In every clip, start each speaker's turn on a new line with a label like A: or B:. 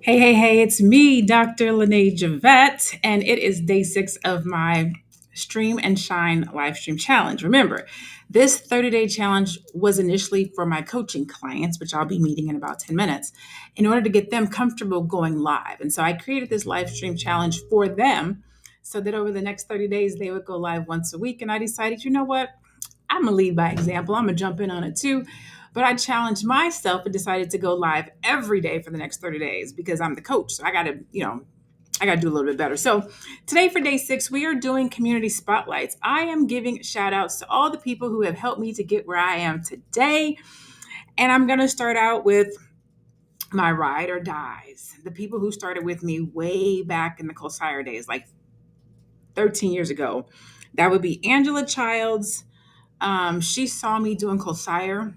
A: Hey, it's me, Dr. Lene Javette, and it is day 6 of my Stream and Shine live stream challenge. Remember, this 30-day challenge was initially for my coaching clients, which I'll be meeting in about 10 minutes, in order to get them comfortable going live. And so I created this live stream challenge for them so that over the next 30 days, they would go live once a week. And I decided, you know what? I'm gonna lead by example. I'm gonna jump in on it too. But I challenged myself and decided to go live every day for the next 30 days because I'm the coach. So I gotta do a little bit better. So today for day 6, we are doing community spotlights. I am giving shout outs to all the people who have helped me to get where I am today. And I'm gonna start out with my ride or dies, the people who started with me way back in the Cosire days, like 13 years ago. That would be Angela Childs. She saw me doing Cosire.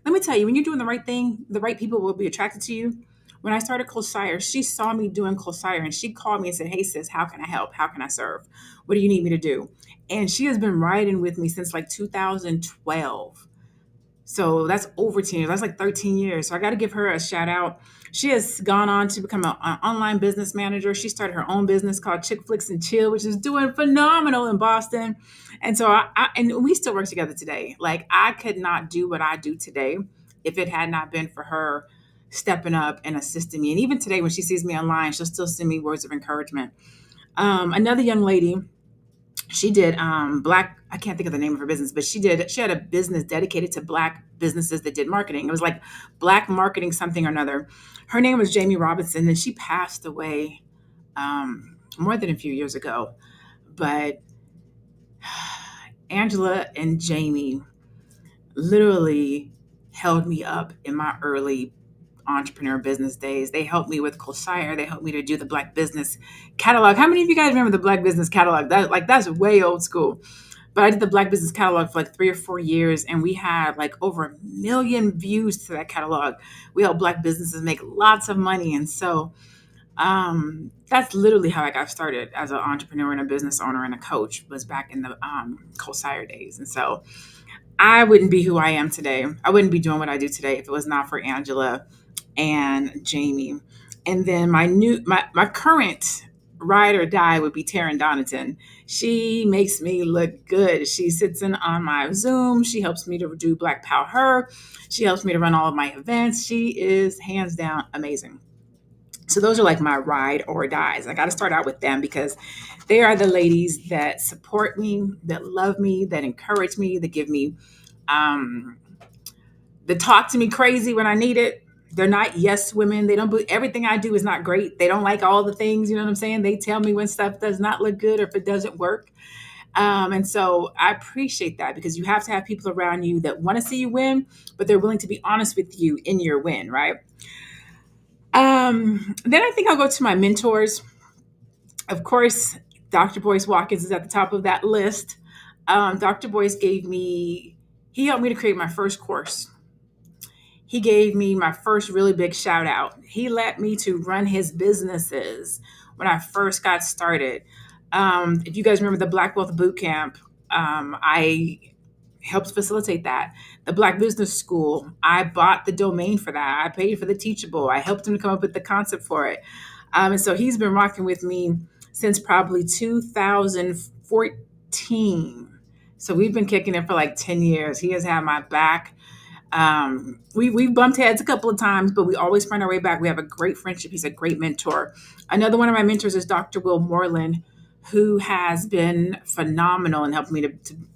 A: Let me tell you, when you're doing the right thing, the right people will be attracted to you. When I started Cosire, she saw me doing Cosire and she called me and said, "Hey, sis, how can I help? How can I serve? What do you need me to do?" And she has been riding with me since like 2012. So that's over 10 years. That's like 13 years. So I got to give her a shout out. She has gone on to become an online business manager. She started her own business called Chick Flicks and Chill, which is doing phenomenal in Boston. And so and we still work together today. Like I could not do what I do today if it had not been for her stepping up and assisting me. And even today, when she sees me online, she'll still send me words of encouragement. Another young lady, she did black, I can't think of the name of her business, but she had a business dedicated to black businesses that did marketing. It was like black marketing something or another. Her name was Jamie Robinson, and she passed away more than a few years ago. But Angela and Jamie literally held me up in my early entrepreneur business days. They helped me with Cosire. They helped me to do the Black Business Catalog. How many of you guys remember the Black Business Catalog? That's way old school. But I did the Black Business Catalog for like 3 or 4 years, and we had like over 1 million views to that catalog. We helped Black businesses make lots of money, and so that's literally how I got started as an entrepreneur and a business owner and a coach. Was back in the Cosire days, and so I wouldn't be who I am today. I wouldn't be doing what I do today if it was not for Angela and Jamie. And then my current ride or die would be Taryn Donington. She makes me look good. She sits in on my Zoom. She helps me to do Black Power Her. She helps me to run all of my events. She is hands down amazing. So those are like my ride or dies. I got to start out with them because they are the ladies that support me, that love me, that encourage me, that give me um, that talk to me crazy when I need it. They're not yes women. They don't believe everything I do is not great. They don't like all the things, you know what I'm saying? They tell me when stuff does not look good or if it doesn't work. And so I appreciate that because you have to have people around you that want to see you win, but they're willing to be honest with you in your win, right? Then I think I'll go to my mentors. Of course, Dr. Boyce Watkins is at the top of that list. Dr. Boyce he helped me to create my first course. He gave me my first really big shout out. He let me to run his businesses when I first got started. If you guys remember the Black Wealth Boot Camp, I helped facilitate that. The Black Business School, I bought the domain for that. I paid for the Teachable. I helped him to come up with the concept for it. And so he's been rocking with me since probably 2014. So we've been kicking it for like 10 years. He has had my back. We've bumped heads a couple of times, but we always find our way back. We have a great friendship. He's a great mentor. Another one of my mentors is Dr. Will Moreland, who has been phenomenal in helping me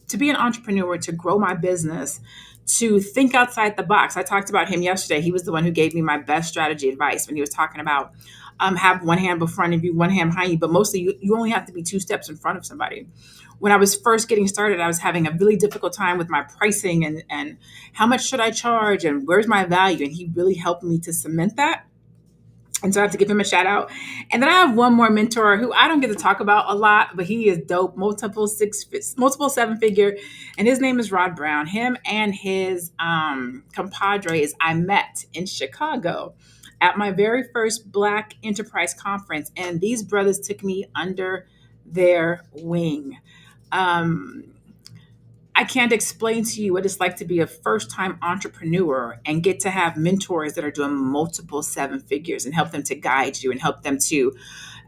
A: to be an entrepreneur, to grow my business, to think outside the box. I talked about him yesterday. He was the one who gave me my best strategy advice when he was talking about have one hand before of you, one hand behind you, but mostly you only have to be 2 steps in front of somebody. When I was first getting started, I was having a really difficult time with my pricing and how much should I charge and where's my value? And he really helped me to cement that. And so I have to give him a shout out. And then I have one more mentor who I don't get to talk about a lot, but he is dope, multiple 7-figure. And his name is Rod Brown. Him and his compadres I met in Chicago at my very first Black Enterprise Conference. And these brothers took me under their wing. Um, I can't explain to you what it's like to be a first time entrepreneur and get to have mentors that are doing multiple seven figures and help them to guide you and help them to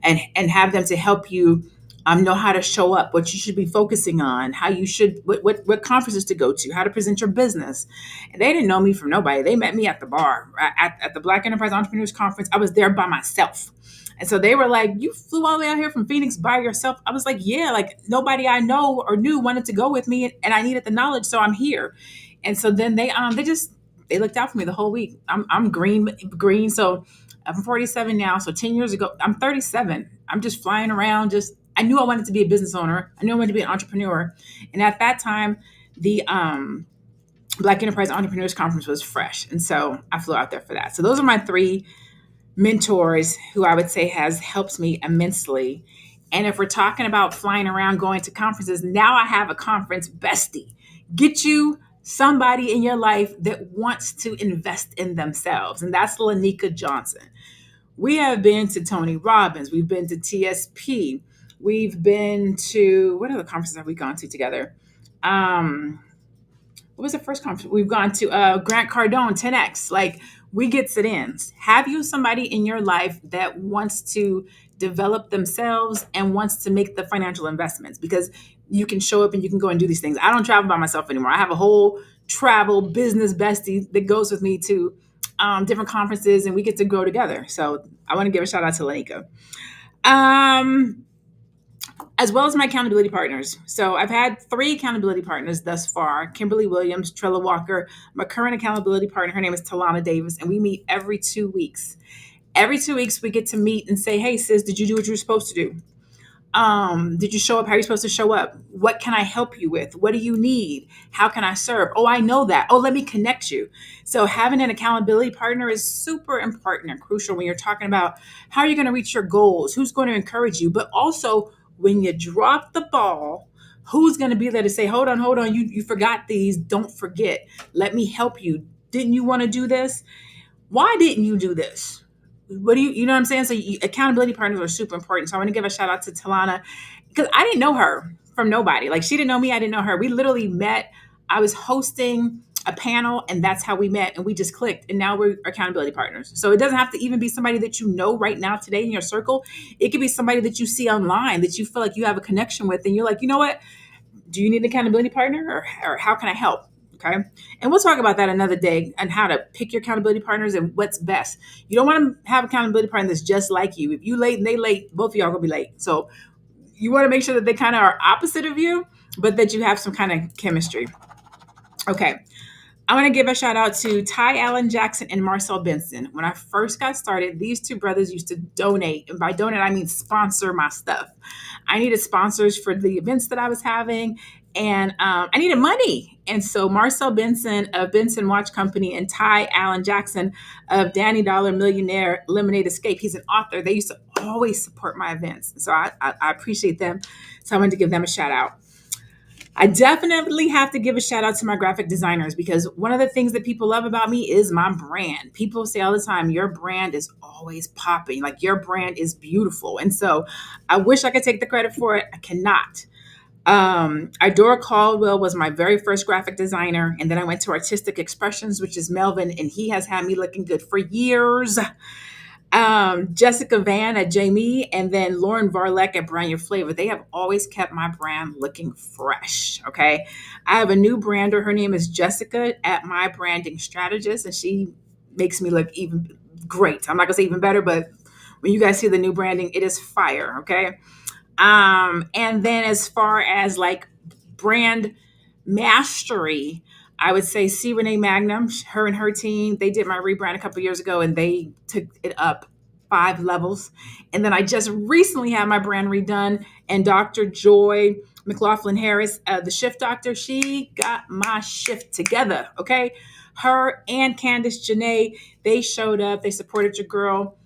A: and have them to help you know how to show up, what you should be focusing on, how you should what conferences to go to, how to present your business. And they didn't know me from nobody. They met me at the bar at the Black Enterprise Entrepreneurs Conference. I was there by myself. And so they were like, "You flew all the way out here from Phoenix by yourself?" I was like, "Yeah, like nobody I know or knew wanted to go with me, and I needed the knowledge, so I'm here." And so then they looked out for me the whole week. I'm green. So I'm 47 now. So 10 years ago, I'm 37. I'm just flying around. Just I knew I wanted to be a business owner. I knew I wanted to be an entrepreneur. And at that time, the Black Enterprise Entrepreneurs Conference was fresh, and so I flew out there for that. So those are my three mentors who I would say has helped me immensely. And if we're talking about flying around, going to conferences, now I have a conference bestie. Get you somebody in your life that wants to invest in themselves. And that's Lanika Johnson. We have been to Tony Robbins. We've been to TSP. We've been to, what other conferences have we gone to together? What was the first conference? We've gone to Grant Cardone, 10X. Like, we get sit-ins. Have you somebody in your life that wants to develop themselves and wants to make the financial investments? Because you can show up and you can go and do these things. I don't travel by myself anymore. I have a whole travel business bestie that goes with me to different conferences, and we get to grow together. So I want to give a shout out to Lanika. As well as my accountability partners. So I've had 3 accountability partners thus far: Kimberly Williams, Trella Walker. My current accountability partner, her name is Talana Davis, and we meet every 2 weeks. Every 2 weeks, we get to meet and say, "Hey, sis, did you do what you were supposed to do? Did you show up how you're supposed to show up? What can I help you with? What do you need? How can I serve? Oh, I know that. Oh, let me connect you." So having an accountability partner is super important and crucial when you're talking about how you're going to reach your goals, who's going to encourage you, but also when you drop the ball, who's going to be there to say, hold on, you forgot these. Don't forget. Let me help you. Didn't you want to do this? Why didn't you do this? What do you know what I'm saying? So accountability partners are super important. So I want to give a shout out to Talana because I didn't know her from nobody. Like, she didn't know me. I didn't know her. We literally met. I was hosting a panel, and that's how we met, and we just clicked, and now we're accountability partners. So it doesn't have to even be somebody that you know right now today in your circle. It could be somebody that you see online that you feel like you have a connection with, and you're like, you know what? Do you need an accountability partner, or how can I help? Okay. And we'll talk about that another day and how to pick your accountability partners and what's best. You don't want to have accountability partner that's just like you. If you late and they late, both of y'all gonna be late. So you want to make sure that they kind of are opposite of you, but that you have some kind of chemistry. Okay. I want to give a shout out to Ty Allen Jackson and Marcel Benson. When I first got started, these 2 brothers used to donate. And by donate, I mean sponsor my stuff. I needed sponsors for the events that I was having, and I needed money. And so Marcel Benson of Benson Watch Company and Ty Allen Jackson of Danny Dollar Millionaire Lemonade Escape, he's an author. They used to always support my events. So I appreciate them. So I wanted to give them a shout out. I definitely have to give a shout out to my graphic designers, because one of the things that people love about me is my brand. People say all the time, your brand is always popping, like your brand is beautiful. And so I wish I could take the credit for it. I cannot. Idora Caldwell was my very first graphic designer. And then I went to Artistic Expressions, which is Melvin, and he has had me looking good for years. Jessica Van at Jamie, and then Lauren Varlek at Brand Your Flavor. They have always kept my brand looking fresh. Okay. I have a new brander. Her name is Jessica at My Branding Strategist, and she makes me look even great. I'm not gonna say even better, but when you guys see the new branding, it is fire. Okay. And then as far as like brand mastery, I would say C. Renee Magnum, her and her team, they did my rebrand a couple years ago, and they took it up 5 levels. And then I just recently had my brand redone, and Dr. Joy McLaughlin Harris, the shift doctor, she got my shift together. Okay. Her and Candace Janae, they showed up, they supported your girl.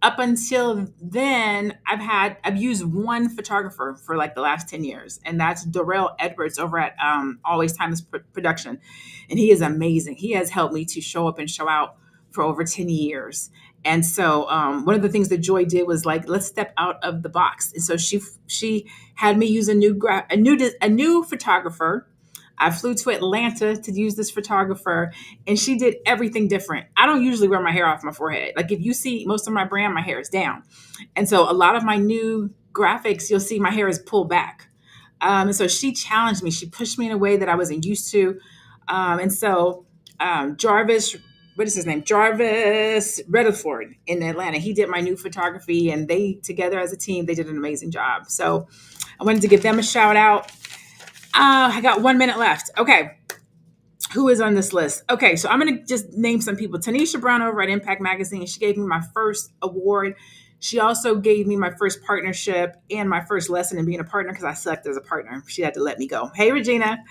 A: Up until then, I've used one photographer for like the last 10 years, and that's Darrell Edwards over at Always Timeless Production. And he is amazing. He has helped me to show up and show out for over 10 years. And so one of the things that Joy did was like, let's step out of the box. And so she had me use a new photographer. I flew to Atlanta to use this photographer, and she did everything different. I don't usually wear my hair off my forehead. Like if you see most of my brand, my hair is down. And so a lot of my new graphics, you'll see my hair is pulled back. And so she challenged me. She pushed me in a way that I wasn't used to. Jarvis, what is his name? Jarvis Redford in Atlanta. He did my new photography, and they together as a team, they did an amazing job. So I wanted to give them a shout out. I got 1 minute left. Okay. Who is on this list? Okay, so I'm going to just name some people. Tanisha Brown over at Impact Magazine. She gave me my first award. She also gave me my first partnership and my first lesson in being a partner because I sucked as a partner. She had to let me go. Hey, Regina.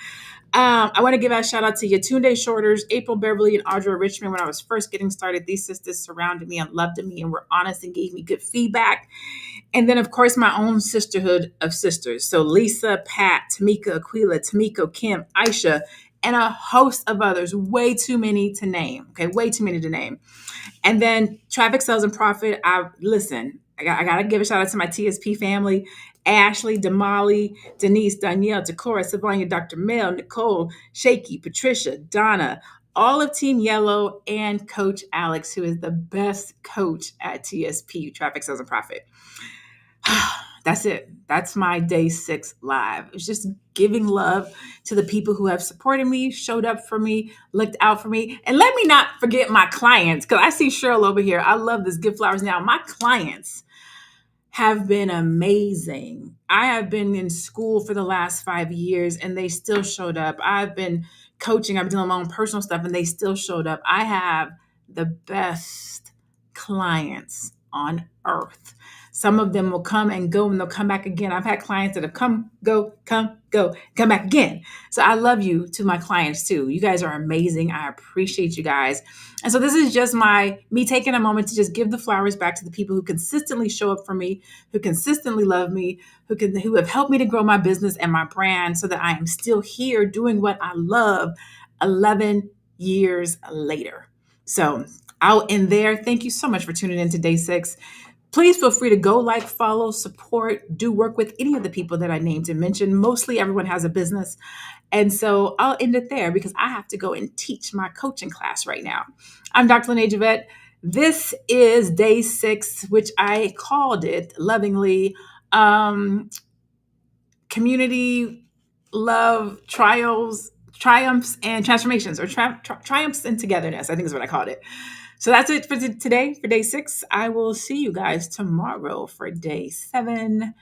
A: I want to give a shout out to Yatunde Shorters, April Beverly, and Audra Richmond. When I was first getting started, these sisters surrounded me and loved me and were honest and gave me good feedback. And then, of course, my own sisterhood of sisters. So Lisa, Pat, Tamika, Aquila, Tamiko, Kim, Aisha, and a host of others. Way too many to name. Okay, way too many to name. And then Traffic Sales and Profit. I got to give a shout out to my TSP family. Ashley, Damali, Denise, Danielle, Takora, Sylvania, Dr. Mel, Nicole, Shaky, Patricia, Donna, all of Team Yellow, and Coach Alex, who is the best coach at TSP, Traffic Sales and Profit. That's it. That's my day 6 live. It's just giving love to the people who have supported me, showed up for me, looked out for me. And let me not forget my clients, because I see Cheryl over here. I love this. Give flowers now. My clients have been amazing. I have been in school for the last 5 years and they still showed up. I've been coaching, I've been doing my own personal stuff and they still showed up. I have the best clients on earth. Some of them will come and go and they'll come back again. I've had clients that have come back again. So I love you to my clients too. You guys are amazing. I appreciate you guys. And so this is just me taking a moment to just give the flowers back to the people who consistently show up for me, who consistently love me, who have helped me to grow my business and my brand so that I am still here doing what I love 11 years later. So I'll end there. Thank you so much for tuning in to day 6. Please feel free to go like, follow, support, do work with any of the people that I named and mentioned. Mostly everyone has a business. And so I'll end it there because I have to go and teach my coaching class right now. I'm Dr. Lene Javette. This is day 6, which I called it lovingly Community Love Triumphs and Transformations, or Triumphs and Togetherness, I think is what I called it. So that's it for today, for day 6. I will see you guys tomorrow for day 7.